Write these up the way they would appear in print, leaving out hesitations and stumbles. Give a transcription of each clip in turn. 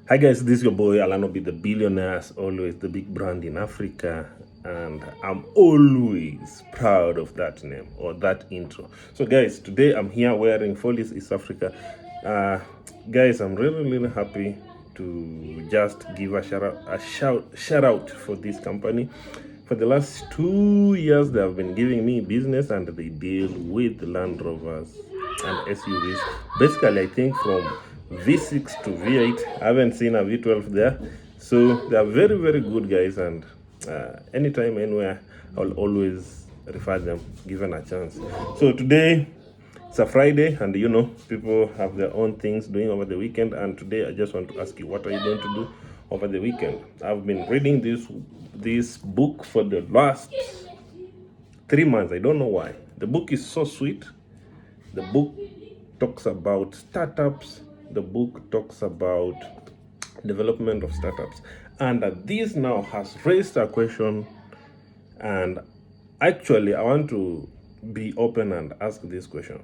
Hi guys, this is your boy Alanobi the billionaire, as always the big brand in Africa, and I'm always proud of that name or that intro. So guys, today I'm here wearing Folies East Africa. Guys, I'm really happy to just give a shout out for this company. For the last 2 years, they have been giving me business, and they deal with Land Rovers and SUVs. Basically, I think from V6 to V8. I haven't seen a V12 there. So they are very good guys, and anytime, anywhere, I'll always refer them given a chance. So today, it's a Friday, and you know, people have their own things doing over the weekend. And today, I just want to ask you, what are you going to do over the weekend? I've been reading this book for the last 3 months. I don't know why. The book is so sweet. The book talks about startups. The book talks about development of startups. And this now has raised a question. And actually, I want to be open and ask this question.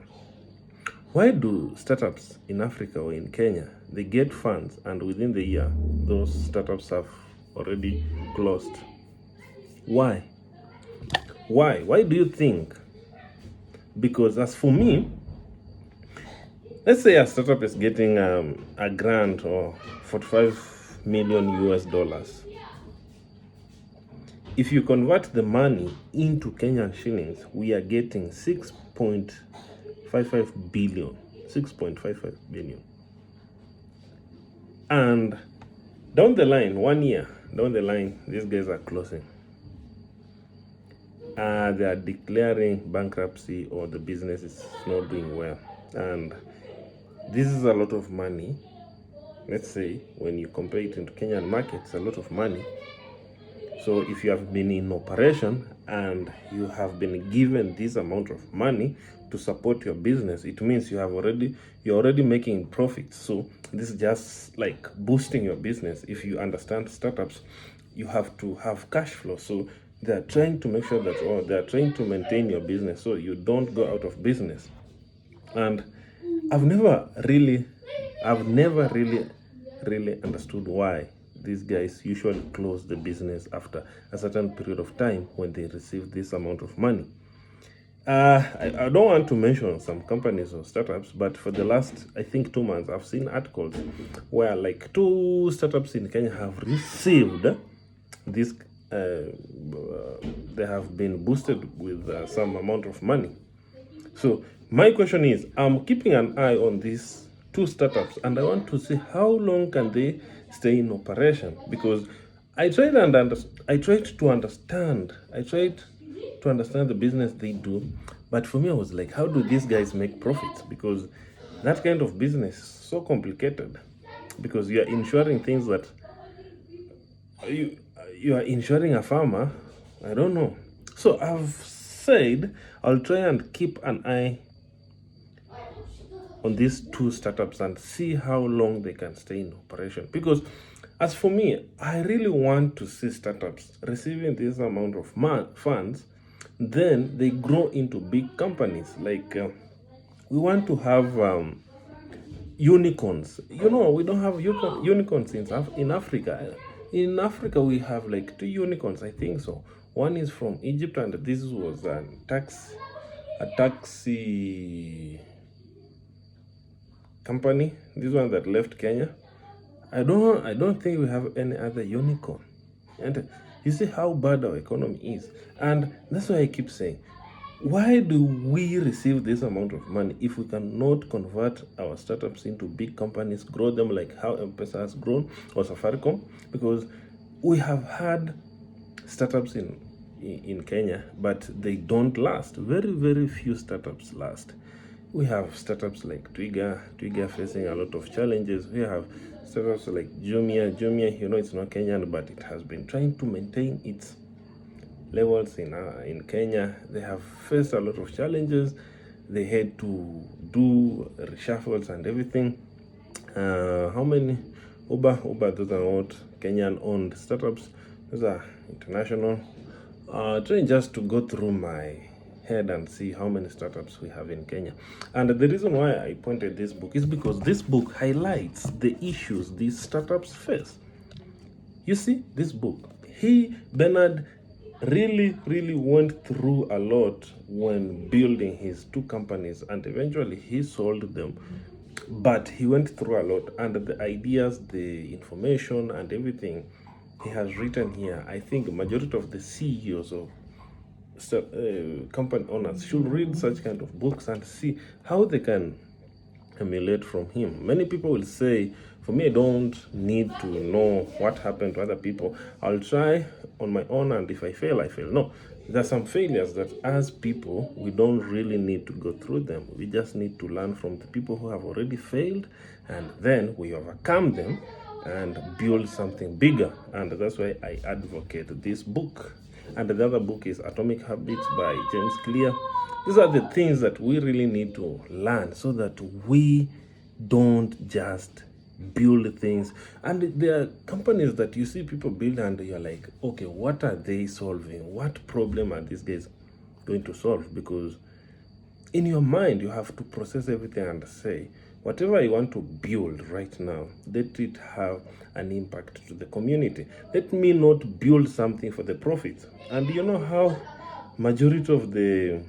Why do startups in Africa or in Kenya, they get funds and within the year, those startups have already closed? Why? Why do you think? Because as for me, let's say a startup is getting a grant or 45 million US dollars. If you convert the money into Kenyan shillings, we are getting 6.55 billion. 6.55 billion. And down the line, 1 year down the line, these guys are closing. They are declaring bankruptcy, or the business is not doing well. And this is a lot of money. Let's say when you compare it into Kenyan market, it's a lot of money. So if you have been in operation and you have been given this amount of money to support your business, it means you're already making profits. So this is just like boosting your business. If you understand startups, you have to have cash flow. So they're trying to make sure that, or they're trying to maintain your business so you don't go out of business. And I've never really understood why these guys usually close the business after a certain period of time when they receive this amount of money. I don't want to mention some companies or startups, but for the last, I think, 2 months, I've seen articles where like 2 startups in Kenya have received this, they have been boosted with some amount of money. So my question is, I'm keeping an eye on these 2 startups, and I want to see how long can they stay in operation, because I tried to understand the business they do, but for me I was like, how do these guys make profits? Because that kind of business is so complicated, because you are insuring things that you are insuring a farmer. I don't know. So I've said I'll try and keep an eye on these 2 startups and see how long they can stay in operation. Because as for me, I really want to see startups receiving this amount of funds, then they grow into big companies. Like we want to have unicorns. You know, we don't have unicorns in Africa. In Africa, we have like 2 unicorns, I think so. One is from Egypt, and this was a taxi company. This one that left Kenya. I don't think we have any other unicorn. And you see how bad our economy is. And that's why I keep saying, why do we receive this amount of money if we cannot convert our startups into big companies, grow them like how M-Pesa has grown, or Safaricom? Because we have had startups in Kenya, but they don't last. Very few startups last. We have startups like Twiga facing a lot of challenges. We have startups like Jumia, you know, it's not Kenyan, but it has been trying to maintain its levels in Kenya. They have faced a lot of challenges. They had to do reshuffles and everything. How many? Uber, those are not Kenyan-owned startups. Those are international. Trying just to go through my ahead and see how many startups we have in Kenya. And the reason why I pointed this book is because this book highlights the issues these startups face. You see, this book, Bernard, really went through a lot when building his two companies, and eventually he sold them. But he went through a lot, and the ideas, the information, and everything he has written here, I think majority of the CEOs of company owners should read such kind of books and see how they can emulate from him. Many people will say, for me, I don't need to know what happened to other people. I'll try on my own, and if I fail, I fail. No, there are some failures that as people, we don't really need to go through them. We just need to learn from the people who have already failed, and then we overcome them and build something bigger. And that's why I advocate this book. And the other book is Atomic Habits by James Clear. These are the things that we really need to learn so that we don't just build things. And there are companies that you see people build and you're like, okay, what are they solving? What problem are these guys going to solve? Because in your mind, you have to process everything and say, whatever I want to build right now, let it have an impact to the community. Let me not build something for the profit. And you know how majority of the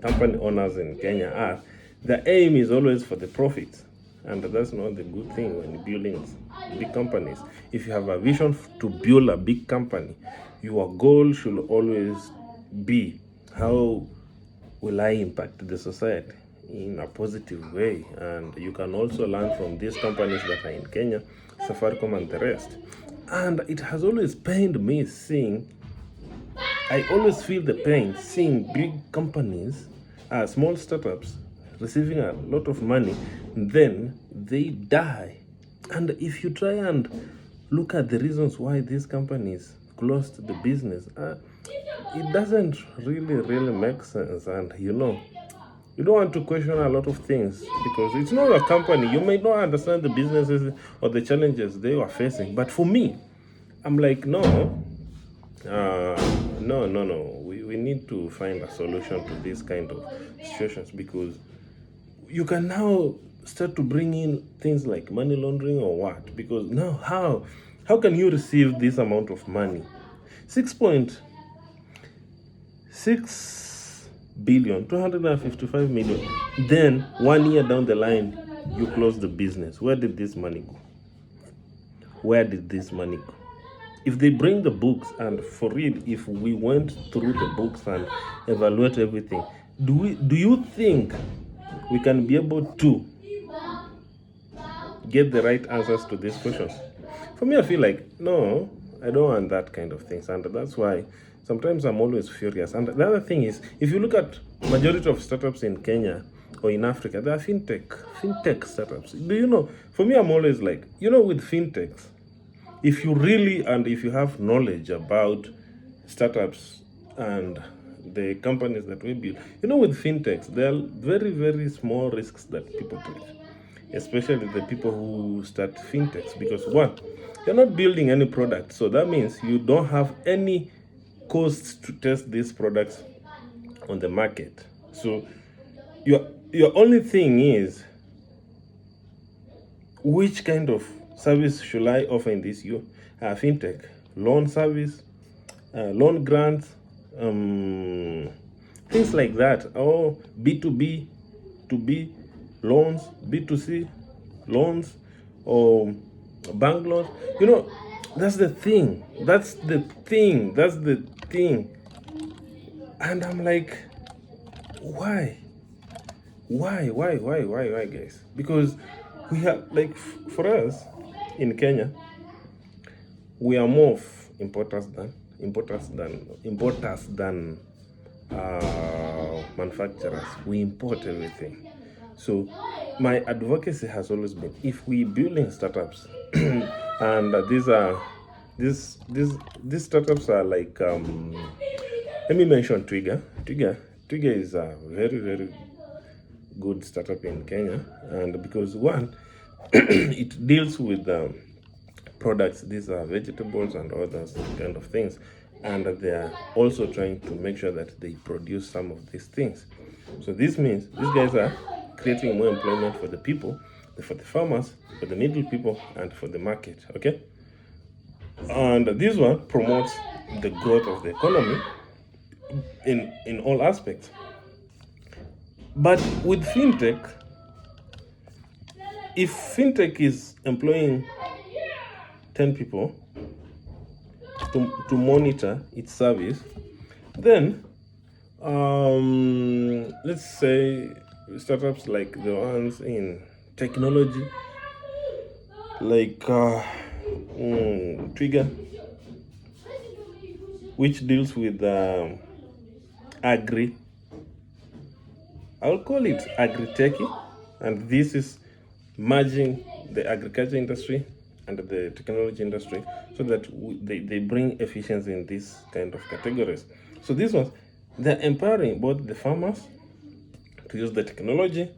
company owners in Kenya are, the aim is always for the profit. And that's not the good thing when building big companies. If you have a vision to build a big company, your goal should always be, how will I impact the society in a positive way? And you can also learn from these companies that are in Kenya, Safaricom and the rest. And it has always pained me I always feel the pain seeing big companies, small startups, receiving a lot of money, then they die. And if you try and look at the reasons why these companies closed the business, it doesn't really make sense. And you don't want to question a lot of things because it's not a company. You may not understand the businesses or the challenges they are facing. But for me, I'm like, no. We need to find a solution to this kind of situations, because you can now start to bring in things like money laundering or what? Because now how can you receive this amount of money? 6.6 billion, 255 million. Then 1 year down the line, you close the business. Where did this money go? Where did this money go? If they bring the books, and for real, if we went through the books and evaluate everything, do you think we can be able to get the right answers to these questions? For me, I feel like, no, I don't want that kind of things. And that's why sometimes I'm always furious. And the other thing is, if you look at majority of startups in Kenya or in Africa, they are fintech startups. Do you know, for me, I'm always like, with fintechs, if you really, and if you have knowledge about startups and the companies that we build, with fintechs, there are very small risks that people take, especially the people who start fintechs, because one, you're not building any product, so that means you don't have any costs to test these products on the market. So your only thing is, which kind of service should I offer in this fintech? Loan service, loan grants, things like that, or B2B, loans, B2C loans, or bank loans. That's the thing. And I'm like, why, guys? Because we have, like, for us in Kenya, we are more of importers than manufacturers. We import everything. So my advocacy has always been, if we building startups, and these startups are like, let me mention Twiga. Twiga is a very good startup in Kenya, and because one, it deals with products. These are vegetables and other kind of things. and they are also trying to make sure that they produce some of these things. So this means these guys are creating more employment for the people, for the farmers, for the middle people, and for the market. Okay, and this one promotes the growth of the economy in all aspects. But with fintech, if fintech is employing 10 people to monitor its service, then let's say startups like the ones in technology, like Trigger, which deals with agri, I'll call it agri-techy, and this is merging the agriculture industry and the technology industry so that they bring efficiency in these kind of categories. So these ones, they're empowering both the farmers to use the technology.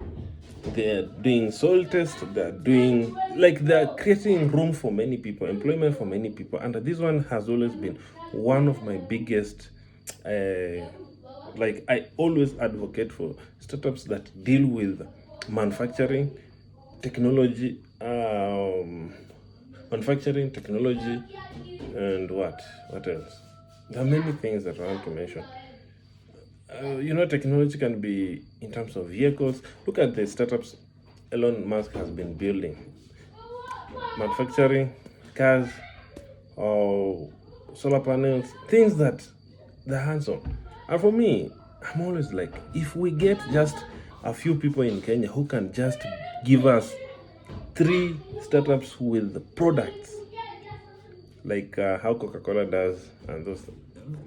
They're doing soil tests, they're doing, like, they're creating room for many people, employment for many people. And this one has always been one of my biggest like, I always advocate for startups that deal with manufacturing, technology, and what else? There are many things that I want to mention. Technology can be in terms of vehicles. Look at the startups Elon Musk has been building. Manufacturing, cars, solar panels, things that they're hands-on. And for me, I'm always like, if we get just a few people in Kenya who can just give us 3 startups with products, like how Coca-Cola does, and those,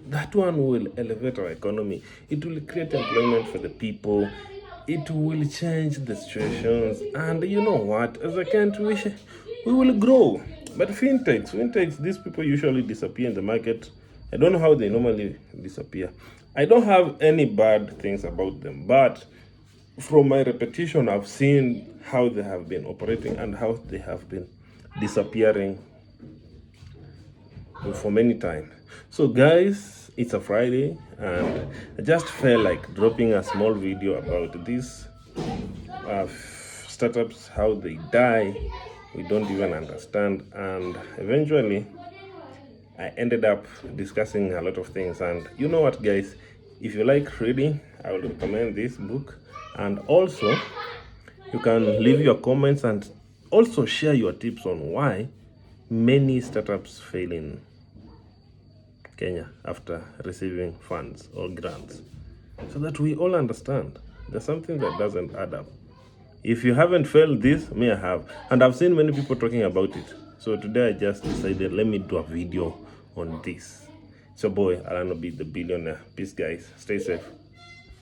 that one will elevate our economy. It will create employment for the people. It will change the situations, and you know what? As a country, we will grow. But fintechs, these people usually disappear in the market. I don't know how they normally disappear. I don't have any bad things about them, but from my repetition, I've seen how they have been operating and how they have been disappearing for many times. So guys, it's a Friday and I just felt like dropping a small video about these startups, how they die, we don't even understand, and eventually I ended up discussing a lot of things. And you know what, guys, if you like reading, I would recommend this book. And also, you can leave your comments and also share your tips on why many startups fail in Kenya after receiving funds or grants, so that we all understand there's something that doesn't add up. If you haven't failed this, me, I have, and I've seen many people talking about it. So today I just decided, let me do a video on this. It's your boy Alano B, the billionaire. Peace, guys. Stay safe.